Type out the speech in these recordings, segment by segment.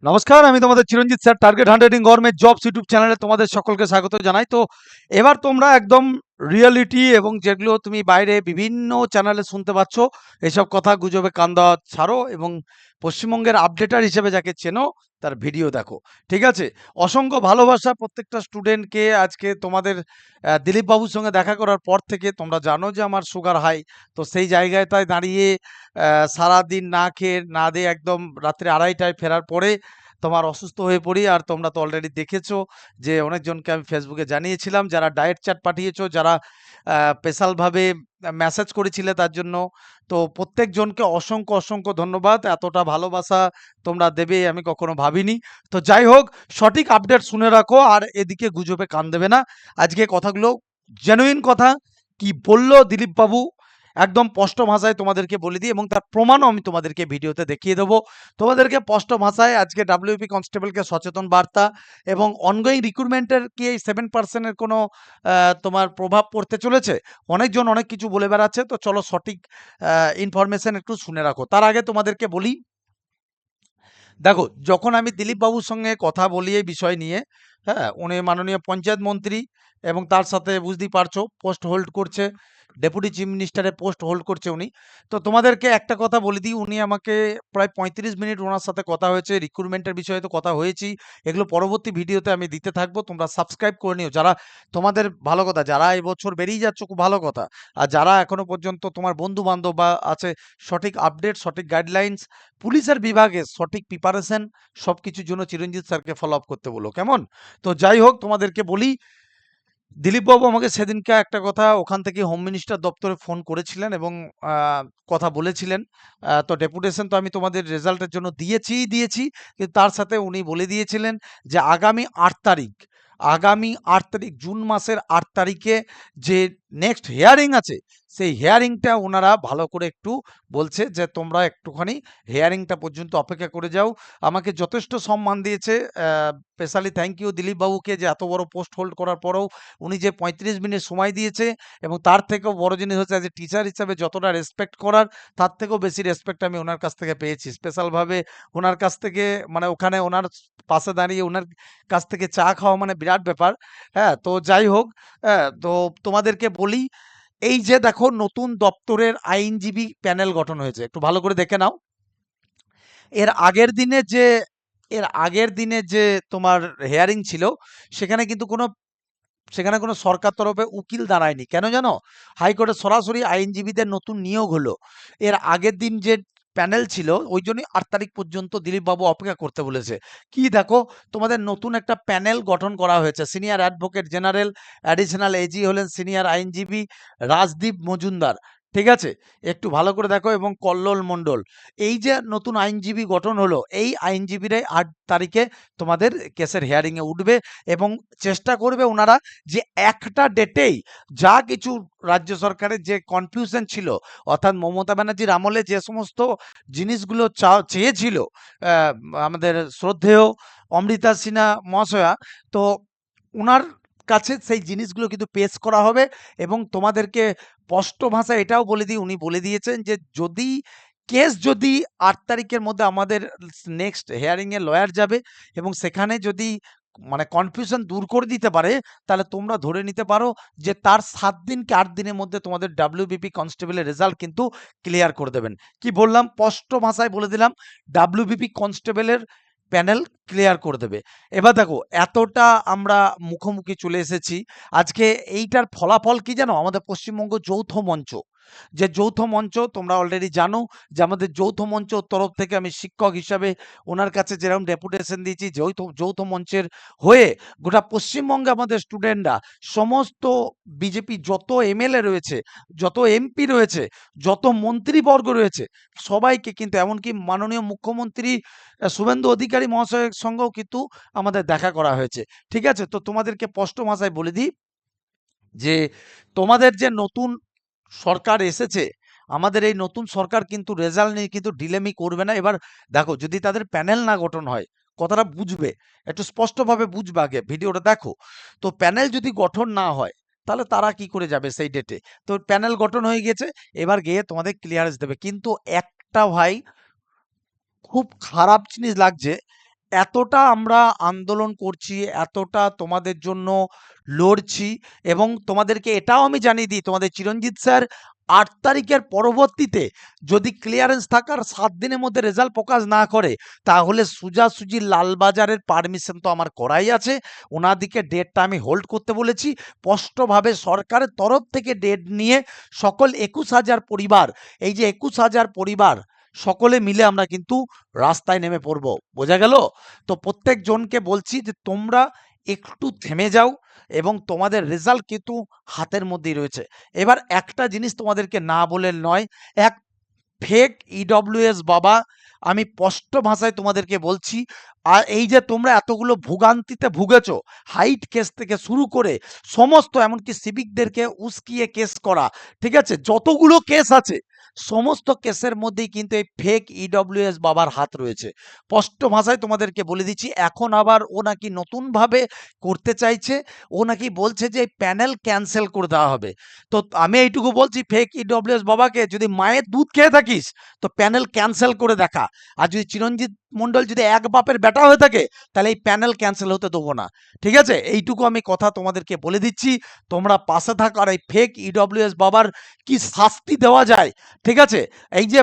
নমস্কার, আমি তোমাদের চিরঞ্জিত sir, target হান্ড্রেডিং government jobs YouTube চ্যানেলে তোমাদের সকলকে স্বাগত জানাই। তো এবার তোমরা একদম রিয়েলিটি এবং যেগুলো তুমি বাইরে বিভিন্ন চ্যানেলে শুনতে পাচ্ছ, এসব কথা গুজবে কান দেওয়া ছাড়ো এবং পশ্চিমবঙ্গের আপডেটার হিসেবে যাকে চেনো তার ভিডিও দেখো। ঠিক আছে? অসংখ্য ভালোবাসা প্রত্যেকটা স্টুডেন্টকে। আজকে তোমাদের দিলীপ বাবুর সঙ্গে দেখা করার পর থেকে তোমরা জানো যে আমার সুগার হাই। তো সেই জায়গাটায় দাঁড়িয়ে সারাদিন না খেয়ে না দিয়ে একদম রাত্রে 2:30টায় ফেরার পরে তোমার অসুস্থ হয়ে পড়ি। আর তোমরা তো অলরেডি দেখেছো যে অনেকজনকে আমি ফেসবুকে জানিয়েছিলাম, যারা ডায়েট চার্ট পাঠিয়েছো, যারা স্পেশালভাবে মেসেজ করেছিলে তার জন্য। তো প্রত্যেকজনকে অসংখ্য অসংখ্য ধন্যবাদ। এতটা ভালোবাসা তোমরা দেবে আমি কখনো ভাবিনি। তো যাই হোক, সঠিক আপডেট শুনে রাখো আর এদিকে গুজবে কান দেবে না। আজকে কথাগুলো জেনুইন কথা। কি বলল দিলীপ বাবু একদম স্পষ্ট ভাষায় তোমাদেরকে বলে দিই এবং তার প্রমাণও আমি তোমাদেরকে ভিডিওতে দেখিয়ে দেবো। তোমাদেরকে স্পষ্ট ভাষায় আজকে ডাব্লিউপি কনস্টেবলকে সচেতন বার্তা এবং অনগোয়িং রিক্রুটমেন্টের কি এই 7% এর কোনো তোমার প্রভাব পড়তে চলেছে। অনেকজন অনেক কিছু বলে বেড়াচ্ছে, তো চলো সঠিক ইনফরমেশন একটু শুনে রাখো। তার আগে তোমাদেরকে বলি, দেখো যখন আমি দিলীপ বাবুর সঙ্গে কথা বলি এই বিষয় নিয়ে, হ্যাঁ, উনি মাননীয় পঞ্চায়েত মন্ত্রী এবং তার সাথে বুঝতেই পারছো পোস্ট হোল্ড করছে, ডেপুটি চিফ মিনিস্টারের পোস্ট হোল্ড করছে উনি। তো তোমাদেরকে একটা কথা বলে দিই, উনি আমাকে প্রায় 35 মিনিট ওনার সাথে কথা হয়েছে। রিক্রুটমেন্টের বিষয়ে তো কথা হয়েছি, এগুলো পরবর্তী ভিডিওতে আমি দিতে থাকবো। তোমরা সাবস্ক্রাইব করে নিও যারা, তোমাদের ভালো কথা, যারা এবছর বেরিয়ে যাচ্ছ খুব ভালো কথা। আর যারা এখনো পর্যন্ত তোমার বন্ধু বান্ধব বা আছে, সঠিক আপডেট সঠিক গাইডলাইন্স পুলিশের বিভাগে সঠিক প্রিপারেশন সবকিছুর জন্য চিরঞ্জিত স্যারকে ফলো আপ করতে বলো, কেমন? তো যাই হোক, তোমাদেরকে বলি, দিলীপ বাবু আমাকে সেদিনকে একটা কথা, ওখান থেকে হোম মিনিস্টার দপ্তরে ফোন করেছিলেন এবং কথা বলেছিলেন। তো ডেপুটেশন তো আমি তোমাদের রেজাল্টের জন্য দিয়েছি, কিন্তু তার সাথে উনি বলে দিয়েছিলেন যে আগামী 8 তারিখ জুন মাসের 8 তারিখে যে নেক্সট হিয়ারিং আছে, সেই হিয়ারিংটা ওনারা ভালো করে একটু বলছে যে তোমরা একটুখানি হিয়ারিংটা পর্যন্ত অপেক্ষা করে যাও। আমাকে যথেষ্ট সম্মান দিয়েছে। স্পেশালি থ্যাংক ইউ দিলীপ বাবুকে, যে এত বড় পোস্ট হোল্ড করার পরেও উনি যে 35 মিনিট সময় দিয়েছে। এবং তার থেকেও বড় জিনিস হচ্ছে, অ্যাজ এ টিচার হিসাবে যতটা রেসপেক্ট করার, তার থেকেও বেশি রেসপেক্ট আমি ওনার কাছ থেকে পেয়েছি। স্পেশালভাবে ওনার কাছ থেকে, মানে ওখানে ওনার পাশে দাঁড়িয়ে ওনার কাছ থেকে চা খাওয়া মানে বিরাট ব্যাপার। হ্যাঁ, তো যাই হোক, হ্যাঁ, তো তোমাদেরকে বলি, এই যে দেখো নতুন দপ্তরের আইনজীবী প্যানেল গঠন হয়েছে, একটু ভালো করে দেখে নাও। এর আগের দিনে যে এর আগের দিনে যে তোমার হেয়ারিং ছিল, সেখানে কিন্তু কোনো সরকার তরফে উকিল দাঁড়ায়নি। কেন জানো? হাইকোর্টে সরাসরি আইনজীবীদের নতুন নিয়োগ হলো। এর আগের দিন যে প্যানেল ছিল, ওই জন্যই 8 তারিখ পর্যন্ত দিলীপ বাবু অপেক্ষা করতে বলেছে। কি দেখো, তোমাদের নতুন একটা প্যানেল গঠন করা হয়েছে। Senior advocate general, additional AG হলেন সিনিয়র আইনজীবী রাজদীপ মজুমদার। ঠিক আছে? একটু ভালো করে দেখো, এবং কল্লোল মণ্ডল। এই যে নতুন আইনজীবী গঠন হলো, এই আইনজীবীরাই 8 তারিখে তোমাদের কেসের হিয়ারিং এ উঠবে এবং চেষ্টা করবে ওনারা যে একটা ডেটেই যা কিছু রাজ্য সরকারের যে কনফিউশন ছিল, অর্থাৎ মমতা ব্যানার্জির আমলে যে সমস্ত জিনিসগুলো চেয়েছিল আহ, আমাদের শ্রদ্ধেয় অমৃতা সিনহা মহাশয়া, তো উনার কাছে সেই জিনিসগুলো কিন্তু পেশ করা হবে। এবং তোমাদেরকে স্পষ্ট ভাষায় এটাও বলে দিই, উনি বলে দিয়েছেন যে যদি 8 তারিখের মধ্যে আমাদের নেক্সট হেয়ারিং এ লয়ার যাবে এবং সেখানে যদি মানে কনফিউশন দূর করে দিতে পারে, তাহলে তোমরা ধরে নিতে পারো যে তার 7 দিন কি 8 দিনের মধ্যে তোমাদের ডাব্লিউবিপি কনস্টেবলের রেজাল্ট কিন্তু ক্লিয়ার করে দেবেন। কি বললাম? স্পষ্ট ভাষায় বলে দিলাম, ডাব্লিউবিপি কনস্টেবলের প্যানেল ক্লিয়ার করে দেবে। এবার দেখো, এতটা আমরা মুখোমুখি চলে এসেছি। আজকে এইটার ফলাফল কি জানো? আমাদের পশ্চিমবঙ্গ যৌথ মঞ্চ, যে যৌথ মঞ্চ তোমরা অলরেডি জানো, যে আমাদের যৌথ মঞ্চ তরফ থেকে আমি শিক্ষক হিসাবে ওনার কাছে যেরকম ডেপুটেশন দিয়েছি, যৌথ যৌথ মঞ্চের হয়ে গোটা পশ্চিমবঙ্গে আমাদের স্টুডেন্টরা, সমস্ত বিজেপি যত এমএলএ রয়েছে, যত এমপি রয়েছে, যত মন্ত্রীবর্গ রয়েছে, সবাইকে কিন্তু, এমনকি মাননীয় মুখ্যমন্ত্রী শুভেন্দু অধিকারী মহাশয়ের সঙ্গেও কিন্তু আমাদের দেখা করা হয়েছে। ঠিক আছে? তো তোমাদেরকে স্পষ্ট ভাষায় বলে দিই যে তোমাদের যে নতুন সরকার এসেছে, আমাদের এই নতুন সরকার কিন্তু রেজাল্ট নিয়ে কিন্তু ডিলেমি করবে না। এবার দেখো, যদি তাদের প্যানেল না গঠন হয়, কথাটা বুঝবে, একটু স্পষ্টভাবে বুঝবে, আগে ভিডিওটা দেখো। তো প্যানেল যদি গঠন না হয়, তাহলে তারা কি করে যাবে সেই ডেটে? তো প্যানেল গঠন হয়ে গেছে, এবার গিয়ে তোমাদের ক্লিয়ারেন্স দেবে। কিন্তু একটা ভাই, খুব খারাপ জিনিস লাগছে, এতটা আমরা আন্দোলন করছি, এতটা তোমাদের জন্য লড়ছি, এবং তোমাদেরকে এটাও আমি জানিয়ে দিই, তোমাদের চিরঞ্জিত স্যার ৮ তারিখের পরবর্তীতে যদি ক্লিয়ারেন্স থাকার ৭ দিনের মধ্যে রেজাল্ট প্রকাশ না করে, তাহলে সোজাসুজি লালবাজারের পারমিশন তো আমার করাই আছে। ওনাদিকে ডেটটা আমি হোল্ড করতে বলেছি। স্পষ্টভাবে সরকারের তরফ থেকে ডেট নিয়ে সকল ২১,০০০ পরিবার, এই যে ২১,০০০ পরিবার সকলে মিলে আমরা কিন্তু রাস্তায় নেমে পড়ব। বোঝা গেল? তো প্রত্যেকজনকে বলছি যে তোমরা একটু থেমে যাও, এবং তোমাদের রেজাল্ট কিন্তু হাতের মধ্যেই রয়েছে। এবার একটা জিনিস তোমাদেরকে না বলে নয়, এক ফেক ইডব্লিউএস বাবা, আমি স্পষ্ট ভাষায় তোমাদেরকে বলছি, আর এই যে তোমরা এতগুলো ভোগান্তিতে ভুগেছো, হাইট কেস থেকে শুরু করে সমস্ত, এমনকি সিভিকদেরকে উস্কিয়ে কেস করা, ঠিক আছে, যতগুলো কেস আছে সমস্ত কেসের মধ্যেই কিন্তু এই ফেক ইডব্লিউএস বাবার হাত রয়েছে। স্পষ্ট ভাষায় তোমাদেরকে বলে দিচ্ছি। এখন আবার ও নাকি নতুনভাবে করতে চাইছে, ও নাকি বলছে যে এই প্যানেল ক্যান্সেল করে দেওয়া হবে। তো আমি এইটুকু বলছি ফেক ইডব্লিউএস বাবাকে, যদি মায়ের দুধ খেয়ে থাকিস তো প্যানেল ক্যান্সেল করে দেখা। আর যদি চিরঞ্জিত মন্ডল যদি এক বাপের বেটা হয়ে থাকে, তাহলে এই প্যানেল ক্যান্সেল হতে দেবো না। ঠিক আছে, এইটুকু আমি কথা তোমাদেরকে বলে দিচ্ছি। তোমরা পাশে থাকো, আর এই ফেক ইডব্লিউএস বাবার কি শাস্তি দেওয়া যায়, ঠিক আছে। এই যে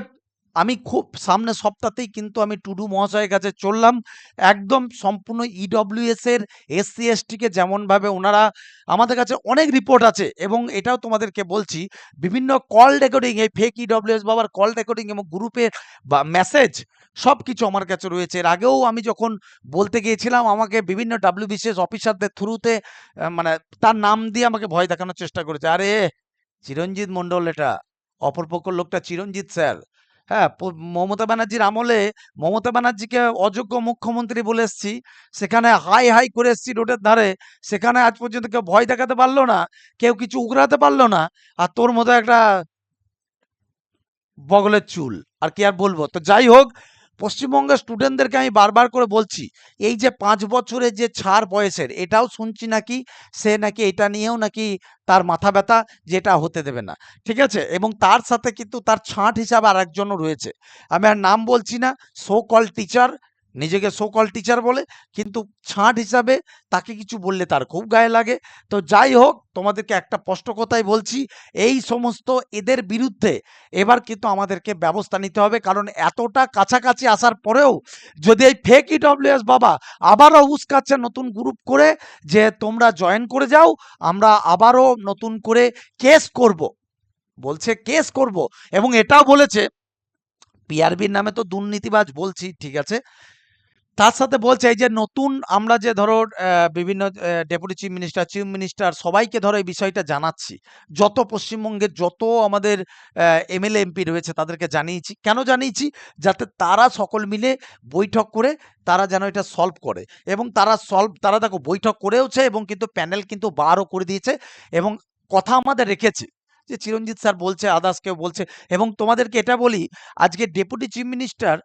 আমি খুব সামনের সপ্তাহতেই কিন্তু আমি টুডু মহাশয়ের কাছে চললাম, একদম সম্পূর্ণ ইডব্লিউএস এর এসসি এসটিকে যেমনভাবে ওনারা, আমাদের কাছে অনেক রিপোর্ট আছে, এবং এটাও তোমাদেরকে বলছি, বিভিন্ন কল রেকর্ডিং, এই ফেক ইডব্লিউএস বাবার কল রেকর্ডিং এবং গ্রুপের বা মেসেজ সব কিছু আমার কাছে রয়েছে। এর আগেও আমি যখন বলতে গিয়েছিলাম, আমাকে বিভিন্ন ডাব্লিউবিসিএস অফিসারদের থ্রুতে মানে তার নাম দিয়ে আমাকে ভয় দেখানোর চেষ্টা করেছে। আরে চিরঞ্জিত মন্ডল, এটা অপরপক্ষ লোকটা চিরঞ্জিত স্যার। হ্যাঁ, মমতা ব্যানার্জির আমলে মমতা ব্যানার্জিকে অযোগ্য মুখ্যমন্ত্রী বলে এসছি, সেখানে হাই হাই করে এসছি রোডের ধারে, সেখানে আজ পর্যন্ত কেউ ভয় দেখাতে পারলো না, কেউ কিছু উগরাতে পারলো না, আর তোর মতো একটা বগলের চুল, আর কি আর বলবো। তো যাই হোক, পশ্চিমবঙ্গের স্টুডেন্টদেরকে আমি বারবার করে বলছি, এই যে ৫ বছরের যে ছাড় বয়সের, এটাও শুনছি নাকি সে নাকি এটা নিয়েও নাকি তার মাথা ব্যথা, যেটা হতে দেবে না, ঠিক আছে। এবং তার সাথে কিন্তু তার ছাঁট হিসাবে আর একজনও রয়েছে, আমি আর নাম বলছি না, সো কল টিচার, নিজেকে সো কল টিচার বলে, কিন্তু ছাঁট হিসাবে তাকে কিছু বললে তার খুব গায়ে লাগে। তো যাই হোক, তোমাদেরকে একটা স্পষ্ট কথাই বলছি, এই সমস্ত এদের বিরুদ্ধে এবার কিন্তু আমাদেরকে ব্যবস্থা নিতে হবে, কারণ এতটা কাছাকাছি আসার পরেও যদি এই ফেক ইডব্লিউএস বাবা আবারও উস্কাচ্ছে নতুন গ্রুপ করে যে তোমরা জয়েন করে যাও, আমরা আবারও নতুন করে কেস করব, বলছে কেস করব, এবং এটাও বলেছে পিআরবির নামে তো দুর্নীতিবাজ বলছি, ঠিক আছে, তার সাথে বলছে এই যে নতুন আমরা যে ধরো বিভিন্ন ডেপুটি চিফ মিনিস্টার সবাইকে ধরো এই বিষয়টা জানাচ্ছি, যত পশ্চিমবঙ্গের যত আমাদের এমএলএ এমপি রয়েছে তাদেরকে জানিয়েছি। কেন জানিয়েছি? যাতে তারা সকল মিলে বৈঠক করে তারা যেন এটা সলভ করে, এবং তারা দেখো বৈঠক করেওছে, এবং কিন্তু প্যানেল কিন্তু বারও করে দিয়েছে, এবং কথা আমাদের রেখেছে যে চিরঞ্জিত স্যার বলছে, আদার্স কেউ বলছে। এবং তোমাদেরকে এটা বলি, আজকে ডেপুটি চিফ মিনিস্টার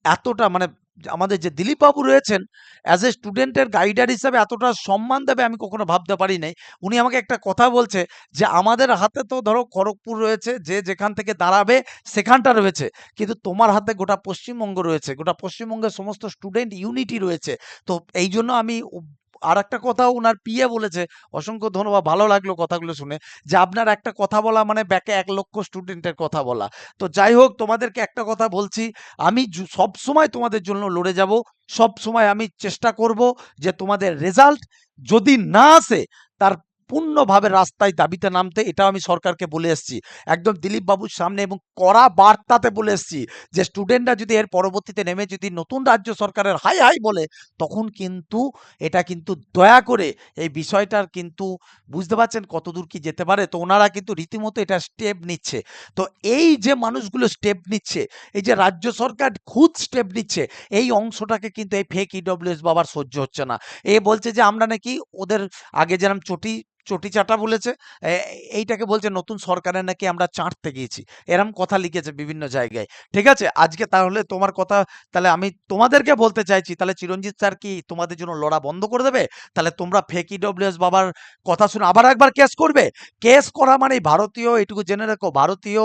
এতটা মানে আমাদের যে দিলীপ বাবু রয়েছেন, অ্যাজ এ স্টুডেন্টের গাইডার হিসাবে এতটা সম্মান দেবে আমি কখনো ভাবতে পারি নাই। উনি আমাকে একটা কথা বলছে যে আমাদের হাতে তো ধরো খড়গপুর রয়েছে, যে যেখান থেকে দাঁড়াবে সেখানটা রয়েছে, কিন্তু তোমার হাতে গোটা পশ্চিমবঙ্গ রয়েছে, গোটা পশ্চিমবঙ্গের সমস্ত স্টুডেন্ট ইউনিটি রয়েছে। তো এই জন্য আমি আর একটা কথাও উনার পিএ বলেছে, অসংখ্য ধন্যবাদ, ভালো লাগলো কথাগুলো শুনে, যে আপনার একটা কথা বলা মানে ব্যাকে ১,০০,০০০ স্টুডেন্টের কথা বলা। তো যাই হোক, তোমাদেরকে একটা কথা বলছি, আমি সব সময় তোমাদের জন্য লড়ে যাব, সব সময় আমি চেষ্টা করব যে তোমাদের রেজাল্ট যদি না আসে তার পূর্ণভাবে রাস্তায় দাবিতে নামতে, এটাও আমি সরকারকে বলে এসেছি একদম দিলীপ বাবুর সামনে, এবং কড়া বার্তাতে বলে এসেছি যে স্টুডেন্টরা যদি এর পরবর্তীতে নেমে যদি নতুন রাজ্য সরকারের হাই হাই বলে, তখন কিন্তু এটা কিন্তু দয়া করে এই বিষয়টার কিন্তু বুঝতে পারছেন কতদূর কি যেতে পারে। তো ওনারা কিন্তু রীতিমতো এটা স্টেপ নিচ্ছে। তো এই যে মানুষগুলো স্টেপ নিচ্ছে, এই যে রাজ্য সরকার খুদ স্টেপ নিচ্ছে, এই অংশটাকে কিন্তু এই ফেক ইডব্লিউএস বাবার সহ্য হচ্ছে না। এ বলছে যে আমরা নাকি ওদের আগে যেরকম চটি চাটা বলেছে, এইটাকে বলছে নতুন সরকারের নাকি আমরা চাটতে গিয়েছি, এরম কথা লিখেছে বিভিন্ন জায়গায়। ঠিক আছে, আজকে তাহলে তোমার কথা, তাহলে আমি তোমাদেরকে বলতে চাইছি, তাহলে চিরঞ্জিত স্যার কি তোমাদের জন্য লড়া বন্ধ করে দেবে? তাহলে তোমরা ফেক ইডব্লিউএস বাবার কথা শুনে আবার একবার কেস করবে? কেস করা মানে ভারতীয়, এটুকু জেনে রাখো, ভারতীয়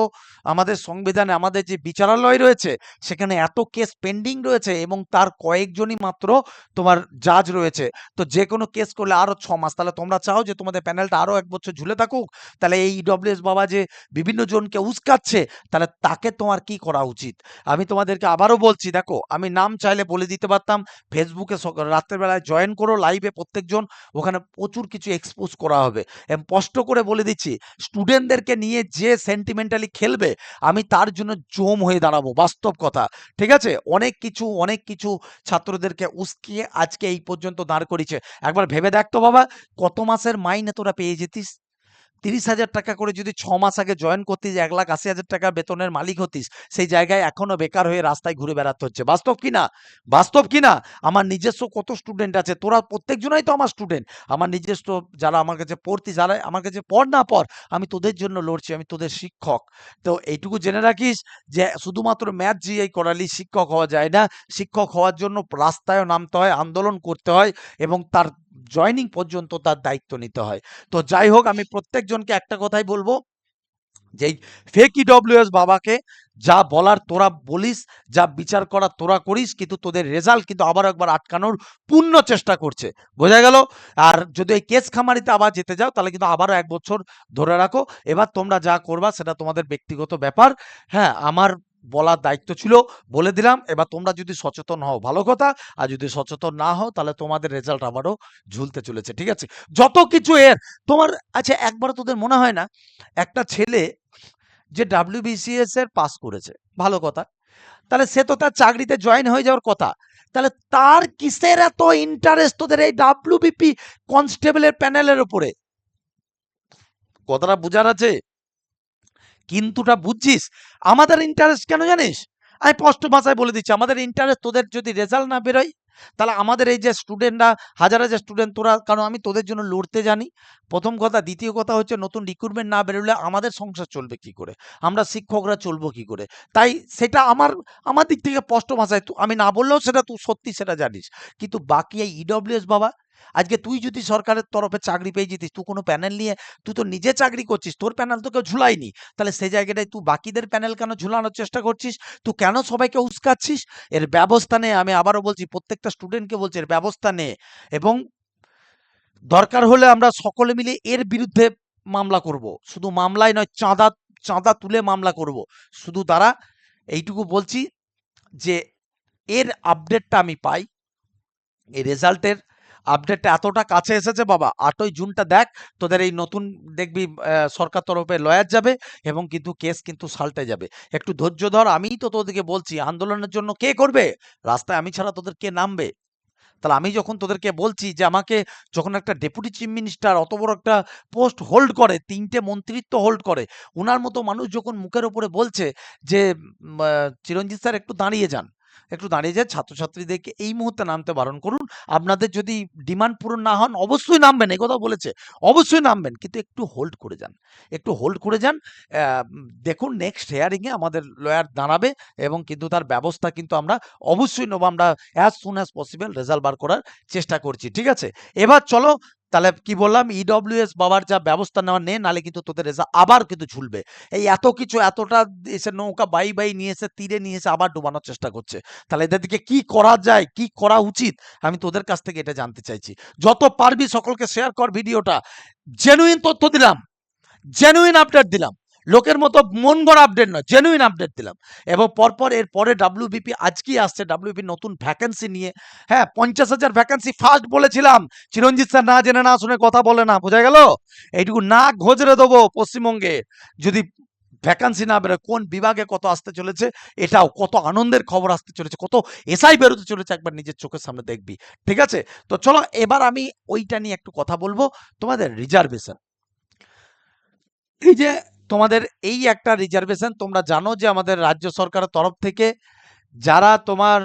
আমাদের সংবিধানে আমাদের যে বিচারালয় রয়েছে সেখানে এত কেস পেন্ডিং রয়েছে এবং তার কয়েকজনই মাত্র তোমার জাজ রয়েছে। তো যে কোনো কেস করলে আরো 6 মাস। তাহলে তোমরা চাও যে তোমাদের প্যানেলটা আরো 1 বছর ঝুলে থাকুক? তাহলে এই ইডব্লিউএস বাবা যে বিভিন্ন জনকে উস্কাচ্ছে, তাহলে তাকে তোমার কি করা উচিত? আমি তোমাদেরকে আবারও বলছি, দেখো আমি নাম চাইলে বলে দিতে পারতাম, ফেসবুকে রাত্রের বেলায় জয়েন করো লাইভে প্রত্যেকজন, ওখানে প্রচুর কিছু এক্সপোজ করা হবে। এবং স্পষ্ট করে বলে দিচ্ছি, স্টুডেন্টদেরকে নিয়ে যে সেন্টিমেন্টালি খেলবে আমি তার জন্য জম হয়ে দাঁড়াবো, বাস্তব কথা। ঠিক আছে, অনেক কিছু ছাত্রদেরকে উস্কিয়ে আজকে এই পর্যন্ত দাঁড় করিয়েছে। একবার ভেবে দেখ তো বাবা, কত মাসের মাইনে তোরা পেয়ে যেতিস? 30,000 টাকা করে যদি 6 মাস আগে জয়েন করতিস, 1,80,000 টাকা বেতনের মালিক হতিস, সেই জায়গায় এখনো বেকার হয়ে রাস্তায় ঘুরে বেড়াতে হচ্ছে। বাস্তব কিনা? বাস্তব কিনা? আমার নিজস্ব কত স্টুডেন্ট আছে, তোরা প্রত্যেকজনাই তো আমার স্টুডেন্ট। আমার নিজস্ব যারা আমার কাছে পড়তি, যারা আমার কাছে পড় না পড়, আমি তোদের জন্য লড়ছি, আমি তোদের শিক্ষক। তো এইটুকু জেনে রাখিস যে শুধুমাত্র ম্যাথ জিআই করালি শিক্ষক হওয়া যায় না। শিক্ষক হওয়ার জন্য রাস্তায়ও নামতে হয়, আন্দোলন করতে হয় এবং তার জয়নিং পর্যন্ত তার দায়িত্ব নিতে হয়। তো যাই হোক, আমি প্রত্যেকজনকে একটা কথাই বলবো, যে ফেক ইডব্লিউএস বাবাকে যা বলার তোরা বলিস, যা বিচার করার তোরা করিস, কিন্তু তোদের রেজাল্ট কিন্তু আবার একবার আটকানোর পূর্ণ চেষ্টা করছে। বোঝা গেল? আর যদি এই কেস খামারিতে আবার যেতে যাও তাহলে কিন্তু আবারও 1 বছর ধরে রাখো। এবার তোমরা যা করবা সেটা তোমাদের ব্যক্তিগত ব্যাপার। হ্যাঁ, আমার বলার দায়িত্ব ছিল, বলে দিলাম। এবার তোমরা যদি সচেতন হও ভালো কথা, আর যদি সচেতন না হও তাহলে তোমাদের রেজাল্ট আবারও ঝুলতে চলেছে। ঠিক আছে, যত কিছু এর তোমার, আচ্ছা একবারও তোদের মনে হয় না একটা ছেলে যে WBCS এর পাস করেছে, ভালো কথা, তাহলে সে তো তার চাকরিতে জয়েন হয়ে যাওয়ার কথা, তাহলে তার কিসের এত ইন্টারেস্ট তোদের এই WBP কনস্টেবলের প্যানেলের উপরে? কথাটা বুঝার আছে, কিন্তুটা বুঝছিস? আমাদের ইন্টারেস্ট কেন জানিস? আমি স্পষ্ট ভাষায় বলে দিচ্ছি, আমাদের ইন্টারেস্ট তোদের যদি রেজাল্ট না বেরোয়, তাহলে আমাদের এই যে স্টুডেন্টরা, হাজার হাজার স্টুডেন্ট তোরা, কারণ আমি তোদের জন্য লড়তে জানি, প্রথম কথা। দ্বিতীয় কথা হচ্ছে, নতুন রিক্রুটমেন্ট না বেরোলে আমাদের সংসার চলবে কি করে, আমরা শিক্ষকরা চলবো কি করে? তাই সেটা আমার আমার দিক থেকে স্পষ্ট ভাষায়, আমি না বললেও সেটা তুই সত্যি সেটা জানিস। কিন্তু বাকি এই ইডব্লিউএস বাবা, আজকে তুই যদি সরকারের তরফে চাকরি পেয়ে যেতিস, তুই কোনো প্যানেল নিয়ে, তুই তো নিজে চাকরি করছিস, তোর প্যানেল তো কেউ ঝুলায়নি, তাহলে সেই জায়গাটায় তুই বাকিদের প্যানেল কেন ঝুলানোর চেষ্টা করছিস? তুই কেন সবাইকে উস্কাচ্ছিস? এর ব্যবস্থা নে। আমি আবারও বলছি, প্রত্যেকটা স্টুডেন্টকে বলছি, এর ব্যবস্থা নে। এবং দরকার হলে আমরা সকলে মিলে এর বিরুদ্ধে মামলা করব। শুধু মামলায় নয়, চাঁদা চাঁদা তুলে মামলা করব। শুধু তারা, এইটুকু বলছি যে এর আপডেটটা আমি পাই, এই রেজাল্টের আপডেটটা এতটা কাছে এসেছে বাবা, 8ই জুনটা দেখ, তোদের এই নতুন দেখবি সরকার তরফে লয়ার যাবে এবং কিন্তু কেস কিন্তু সাল্টে যাবে। একটু ধৈর্য ধর। আমিই তো তোদেরকে বলছি, আন্দোলনের জন্য কে করবে রাস্তায়? আমি ছাড়া তোদের কে নামবে? তাহলে আমি যখন তোদেরকে বলছি যে আমাকে, যখন একটা ডেপুটি চিফ মিনিস্টার অত বড় একটা পোস্ট হোল্ড করে, 3টে মন্ত্রিত্ব হোল্ড করে, উনার মতো মানুষ যখন মুখের উপরে বলছে যে চিরঞ্জিত স্যার একটু দাঁড়িয়ে যান, একটু দাঁড়িয়ে যান, ছাত্রছাত্রীদেরকে এই মুহূর্তে নামতে বারণ করুন, আপনাদের যদি ডিমান্ড পূরণ না হন অবশ্যই নামবেন, এই কথা বলেছে, অবশ্যই নামবেন, কিন্তু একটু হোল্ড করে যান, একটু হোল্ড করে যান। দেখুন নেক্সট হিয়ারিংয়ে আমাদের লয়ার দাঁড়াবে এবং কিন্তু তার ব্যবস্থা কিন্তু আমরা অবশ্যই নেব। আমরা as soon as possible result বার করার চেষ্টা করছি। ঠিক আছে, এবার চলো তাহলে কি বললাম, ইডব্লিউএস বাবার যা ব্যবস্থা নেওয়া নে, নালে কিন্তু তোদের রেজাল্ট আবার কিন্তু ঝুলবে। এই এত কিছু, এতটা এসে নৌকা বাই বাই নিয়ে এসে তীরে নিয়ে এসে আবার ডুবানোর চেষ্টা করছে। তাহলে এদের দিকে কি করা যায়, কি করা উচিত, আমি তোদের কাছ থেকে এটা জানতে চাইছি। যত পারবি সকলকে শেয়ার কর ভিডিওটা। জেনুইন তথ্য দিলাম, জেনুইন আপডেট দিলাম, লোকের মতো মন গড়া আপডেট নয়, জেনুইন আপডেট দিলাম। এবং পরপর এর পরে WBP আজকেই আসছে, WBP নতুন ভ্যাকেন্সি নিয়ে। হ্যাঁ, 50,000 ভ্যাকেন্সি ফার্স্ট বলেছিলাম। চিরঞ্জিত স্যার না জেনে না শুনে কথা বলে না, বোঝা গেল? এইটুকু না ঘোজরে দেবো পশ্চিমবঙ্গে যদি ভ্যাকান্সি না বেরোয়, কোন বিভাগে কত আসতে চলেছে, এটাও কত আনন্দের খবর আসতে চলেছে, কত এসআই বেরোতে চলেছে, একবার নিজের চোখের সামনে দেখবি। ঠিক আছে, তো চলো এবার আমি ওইটা নিয়ে একটু কথা বলবো। তোমাদের রিজার্ভেশন, এই যে তোমাদের এই একটা রিজার্ভেশন, তোমরা জানো যে আমাদের রাজ্য সরকারের তরফ থেকে যারা তোমার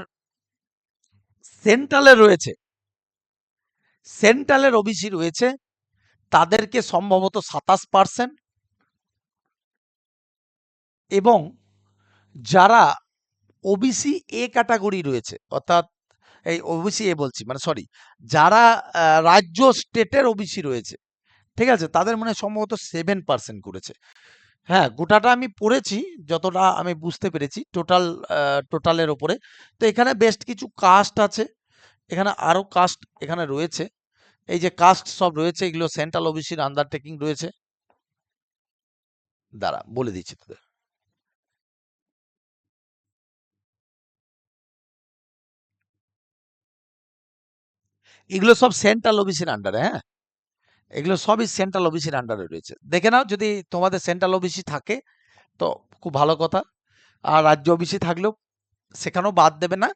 সেন্ট্রালে রয়েছে, সেন্ট্রালের ওবিসি রয়েছে, তাদেরকে সম্ভবত 27%, এবং যারা ওবিসি এ ক্যাটাগরি রয়েছে, অর্থাৎ এই ওবিসি এ বলছি, মানে সরি, যারা রাজ্য স্টেটের ওবিসি রয়েছে, ঠিক আছে, তাদের মনে হয় সম্ভবত 7% করেছে। হ্যাঁ, গোটাটা আমি পড়েছি, যতটা আমি বুঝতে পেরেছি টোটালের ওপরে। তো এখানে বেশ কিছু কাস্ট আছে, এখানে আরো কাস্ট এখানে রয়েছে। এই যে কাস্ট সব রয়েছে, এগুলো সেন্ট্রাল ওবিসির আন্ডারটেকিং রয়েছে। দাঁড়া, বলে দিচ্ছি তোদের। এগুলো সব সেন্ট্রাল ওবিসির আন্ডারে, হ্যাঁ, এগুলো সবই সেন্ট্রাল ওবিসির আন্ডারে রয়েছে। দেখে নাও, যদি তোমাদের সেন্ট্রাল ওবিসি থাকে তো খুব ভালো কথা, আর রাজ্য ওবিসি থাকলেও সেখানেও বাদ দেবে না।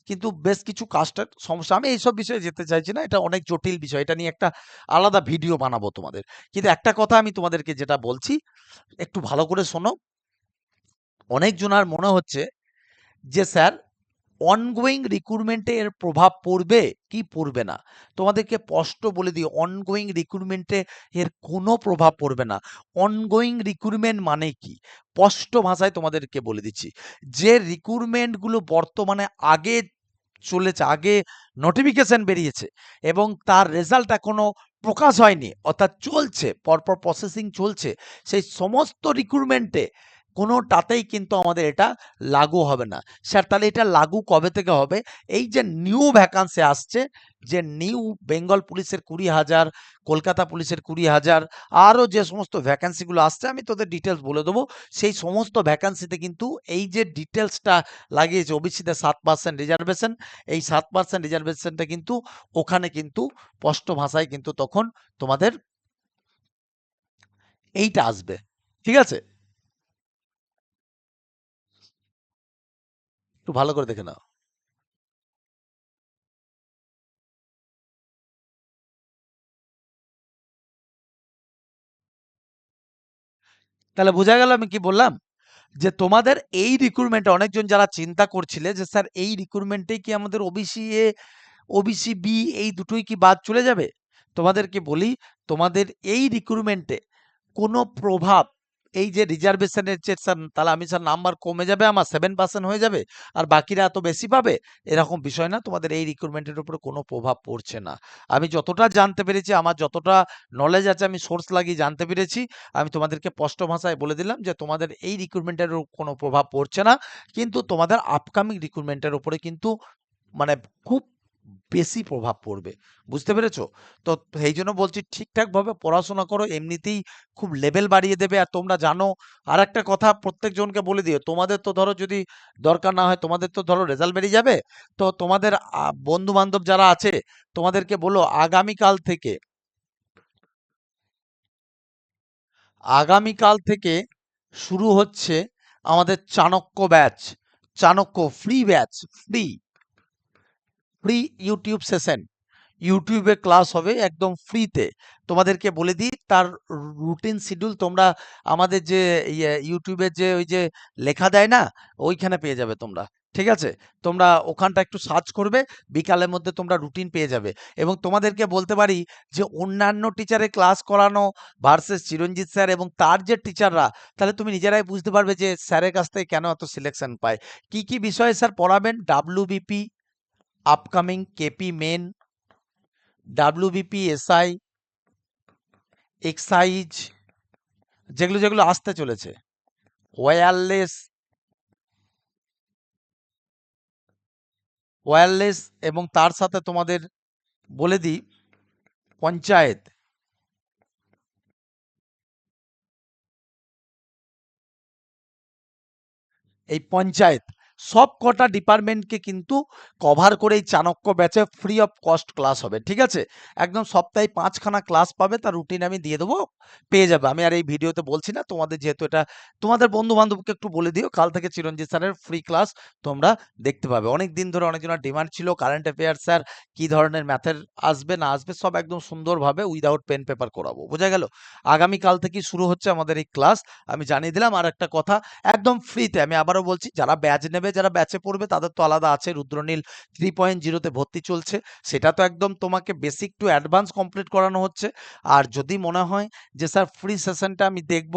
কিন্তু বেশ কিছু কাস্টের সমস্যা, আমি এইসব বিষয়ে যেতে চাইছি না, এটা অনেক জটিল বিষয়, এটা নিয়ে একটা আলাদা ভিডিও বানাবো তোমাদের। কিন্তু একটা কথা আমি তোমাদেরকে যেটা বলছি, একটু ভালো করে শোনো। অনেকজনার মনে হচ্ছে যে স্যার, অনগোয়িং রিক্রুটমেন্টে এর প্রভাব পড়বে কি পড়বে না। তোমাদেরকে স্পষ্ট বলে দিই, অনগোয়িং রিক্রুটমেন্টে এর কোনো প্রভাব পড়বে না। অনগোয়িং রিক্রুটমেন্ট মানে কি, স্পষ্ট ভাষায় তোমাদেরকে বলে দিচ্ছি। যে রিক্রুটমেন্টগুলো বর্তমানে আগে চলেছে, আগে নোটিফিকেশন বেরিয়েছে এবং তার রেজাল্ট এখনো প্রকাশ হয়নি, অর্থাৎ চলছে, পরপর প্রসেসিং চলছে, সেই সমস্ত রিক্রুটমেন্টে কোনোটাতেই কিন্তু আমাদের এটা লাগু হবে না। স্যার, তাহলে এটা লাগু কবে থেকে হবে? এই যে নিউ ভ্যাকান্সি আসছে, যে নিউ বেঙ্গল পুলিশের 20,000, কলকাতা পুলিশের 20,000, আরও যে সমস্ত ভ্যাকান্সিগুলো আসছে, আমি তোদের ডিটেলস বলে দেবো। সেই সমস্ত ভ্যাকান্সিতে কিন্তু এই যে ডিটেলসটা লাগিয়েছে, ওবিসিতে 7% রিজার্ভেশন, এই 7% রিজার্ভেশনটা কিন্তু ওখানে কিন্তু স্পষ্ট ভাষায় কিন্তু তখন তোমাদের এইটা আসবে, ঠিক আছে? একটু ভালো করে দেখে নাও। তাহলে বোঝা গেল আমি কি বললাম, যে তোমাদের এই রিক্রুটমেন্টে অনেকজন যারা চিন্তা করছিলে যে স্যার এই রিক্রুটমেন্টেই কি আমাদের ওবিসি এ, ওবিসি বি এই দুটোই কি বাদ চলে যাবে? তোমাদেরকে বলি, তোমাদের এই রিক্রুটমেন্টে কোনো প্রভাব, এই যে রিজার্ভেশনের যে স্যার, তাহলে আমি স্যার নাম্বার কমে যাবে, আমার 7% হয়ে যাবে আর বাকিরা এত বেশি পাবে, এরকম বিষয় না। তোমাদের এই রিক্রুটমেন্টের উপরে কোনো প্রভাব পড়ছে না। আমি যতটা জানতে পেরেছি, আমার যতটা নলেজ আছে, আমি সোর্স লাগিয়ে জানতে পেরেছি, আমি তোমাদেরকে স্পষ্ট ভাষায় বলে দিলাম যে তোমাদের এই রিক্রুটমেন্টের কোনো প্রভাব পড়ছে না। কিন্তু তোমাদের আপকামিং রিক্রুটমেন্টের উপরে কিন্তু মানে খুব বেশি প্রভাব পড়বে। বুঝতে পেরেছো? তো সেই জন্য বলছি, ঠিকঠাকভাবে পড়াশোনা করো, এমনিতেই খুব লেভেল বাড়িয়ে দেবে। আর তোমরা জানো, আর একটা কথা প্রত্যেকজনকে বলে দিও, তোমাদের তো ধরো যদি দরকার না হয়, তোমাদের তো ধরো রেজাল্ট বেরিয়ে যাবে, তো তোমাদের বন্ধু বান্ধব যারা আছে, তোমাদেরকে বলো আগামীকাল থেকে শুরু হচ্ছে আমাদের Chanakya batch, Chanakya free batch, free free YouTube session, ইউটিউবে ক্লাস হবে একদম ফ্রিতে। তোমাদেরকে বলে দিই, তার রুটিন শিডিউল তোমরা আমাদের যে ইউটিউবের যে ওই যে লেখা দেয় না, ওইখানে পেয়ে যাবে তোমরা, ঠিক আছে? তোমরা ওখানটা একটু সার্চ করবে, বিকালের মধ্যে তোমরা রুটিন পেয়ে যাবে। এবং তোমাদেরকে বলতে পারি যে অন্যান্য টিচারে ক্লাস করানো ভার্সেস চিরঞ্জিত স্যার এবং তার যে টিচাররা, তাহলে তুমি নিজেরাই বুঝতে পারবে যে স্যারের কাছ থেকে কেন এত সিলেকশন পায়। কি কি বিষয়ে স্যার পড়াবেন? WBP, upcoming KP main, WBP SI, excise, যেগুলো যেগুলো আসতে চলেছে, ওয়্যারলেস, ওয়্যারলেস, এবং তার সাথে তোমাদের বলে দিই পঞ্চায়েত, এই পঞ্চায়েত সব কটা ডিপার্টমেন্টকে কিন্তু কভার করে এই চাণক্য ব্যাচে ফ্রি অফ কস্ট ক্লাস হবে, ঠিক আছে? একদম সপ্তাহে 5খানা ক্লাস পাবে, তার রুটিন আমি দিয়ে দেবো, পেয়ে যাবে। আমি আর এই ভিডিওতে বলছি না, তোমাদের যেহেতু এটা, তোমাদের বন্ধু বান্ধবকে একটু বলে দিও, কাল থেকে চিরঞ্জিত স্যারের ফ্রি ক্লাস তোমরা দেখতে পাবে। অনেক দিন ধরে অনেকজনের ডিমান্ড ছিল কারেন্ট অ্যাফেয়ার স্যার কি ধরনের ম্যাথের আসবে না আসবে, সব একদম সুন্দরভাবে উইদাউট পেন পেপার করাবো, বোঝা গেল? আগামীকাল থেকে শুরু হচ্ছে আমাদের এই ক্লাস, আমি জানিয়ে দিলাম। আর একটা কথা, একদম ফ্রিতে, আমি আবারও বলছি, যারা ব্যাচ নেবে নেবে যারা ব্যাচে পড়বে তাদের তো আলাদা আছে, রুদ্রনীল 3.0 তে ভর্তি চলছে, সেটা তো একদম তোমাকে বেসিক টু অ্যাডভান্স কমপ্লিট করানো হচ্ছে। আর যদি মনে হয় যে স্যার ফ্রি সেশনটা আমি দেখব,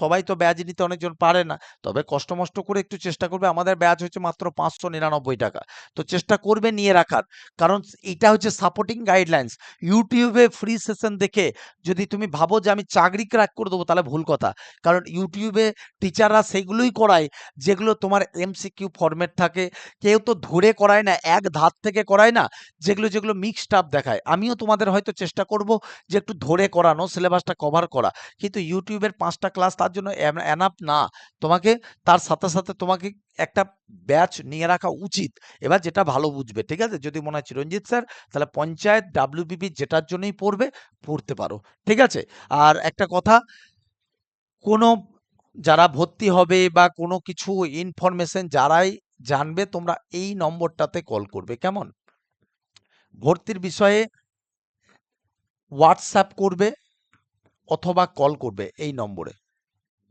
সবাই তো ব্যাচ নিতে অনেকজন পারে না, তবে কষ্ট মষ্ট করে একটু চেষ্টা করবে। আমাদের ব্যাচ হচ্ছে মাত্র 599 টাকা, তো চেষ্টা করবে নিয়ে রাখার, কারণ এটা হচ্ছে সাপোর্টিং গাইডলাইন্স। ইউটিউবে ফ্রি সেশন দেখে যদি তুমি ভাবো যে আমি চাকরি ক্র্যাক করে দেবো, তাহলে ভুল কথা। কারণ ইউটিউবে টিচাররা সেগুলোই করায় যেগুলো তোমার এমসিকিউ ফরম্যাট থাকে, কেউ তো ধরে করায় না, এক ধার থেকে করায় না, যেগুলো মিক্সড আপ দেখায়। আমিও তোমাদের হয়তো চেষ্টা করব যে একটু ধরে করানো, সিলেবাসটা কভার করা, কিন্তু ইউটিউবের 5টা ক্লাস তার জন্য এনাফ না। তোমাকে তার সাথে সাথে তোমাকে একটা ব্যাচ নিয়ে রাখা উচিত। এবার যেটা ভালো বুঝবে, ঠিক আছে? যদি মনে হয় চিরঞ্জিত স্যার তাহলে পঞ্চায়েত ডাব্লিউবিপি যেটার জন্যই পড়তে পারো, ঠিক আছে? আর একটা কথা, কোনো যারা ভর্তি হবে বা কোনো কিছু ইনফরমেশন যারাই জানবে, তোমরা এই নম্বরটাতে কল করবে, কেমন? ভর্তির বিষয়ে হোয়াটসঅ্যাপ করবে অথবা কল করবে এই নম্বরে,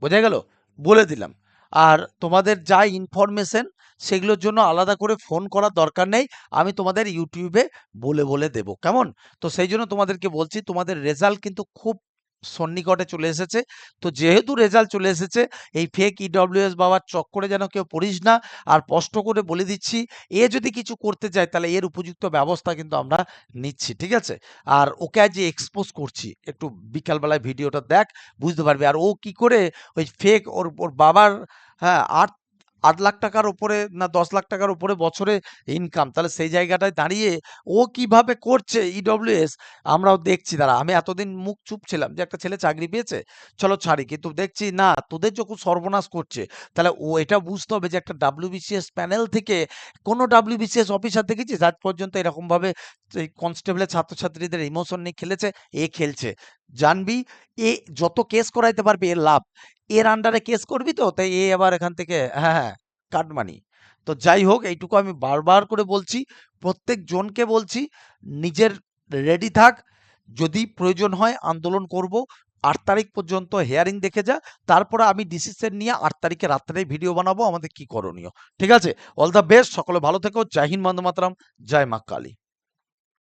বোঝা গেল? বলে দিলাম। আর তোমাদের যা ইনফরমেশন সেগুলোর জন্য আলাদা করে ফোন করার দরকার নেই, আমি তোমাদের ইউটিউবে বলে দেব, কেমন? তো সেই জন্য তোমাদেরকে বলছি, তোমাদের রেজাল্ট কিন্তু খুব সন্নিকটে চলে এসেছে। তো যেহেতু রেজাল্ট চলে এসেছে, এই ফেক ইডব্লিউএস বাবার চক্করে যেন কেউ পড়িস না। আর স্পষ্ট করে বলে দিচ্ছি, এ যদি কিছু করতে চায় তাহলে এর উপযুক্ত ব্যবস্থা কিন্তু আমরা নিচ্ছি, ঠিক আছে? আর ওকে আজ যে এক্সপোজ করছি, একটু বিকালবেলায় ভিডিওটা দেখ, বুঝতে পারবি। আর ও কি করে ওই ফেক ওর বাবার, হ্যাঁ, 8 লাখ টাকার উপরে না 10 লাখ টাকার উপরে বছরে ইনকাম, তাহলে সেই জায়গাটায় দাঁড়িয়ে ও কিভাবে করছে ইডব্লিউএস আমরাও দেখছি। দাঁড়া, আমি এতদিন মুখ চুপ ছিলাম যে একটা ছেলে চাকরি পেয়েছে, চলো ছাড়ি, কিন্তু দেখছি না, তোদের যখন সর্বনাশ করছে, তাহলে ও এটা বুঝতে হবে যে একটা ডাব্লিউবিসিএস প্যানেল থেকে কোনো ডাব্লিউবিসিএস অফিসার দেখেছিস আজ পর্যন্ত এরকম ভাবে এই কনস্টেবলের ছাত্রছাত্রীদের ইমোশন নিয়ে খেলেছে? এ খেলছে, জানবি। এ যত কেস করাইতে পারবে এর লাভ, এর আন্ডারে কেস করবি তো, তাই এ আবার এখান থেকে, হ্যাঁ হ্যাঁ, কাটমানি। তো যাই হোক, এইটুকু আমি বারবার করে বলছি, প্রত্যেক জনকে বলছি, নিজের রেডি থাক, যদি প্রয়োজন হয় আন্দোলন করব। 8 তারিখ পর্যন্ত হেয়ারিং দেখে যা, তারপরে আমি ডিসিশন নিয়ে 8 তারিখে রাত্রে ভিডিও বানাবো আমাদের কি করণীয়, ঠিক আছে? অল দ্য বেস্ট, সকলে ভালো থেকো, জয় হিন্দ, বন্দে মাতরম, জয় মা কালী।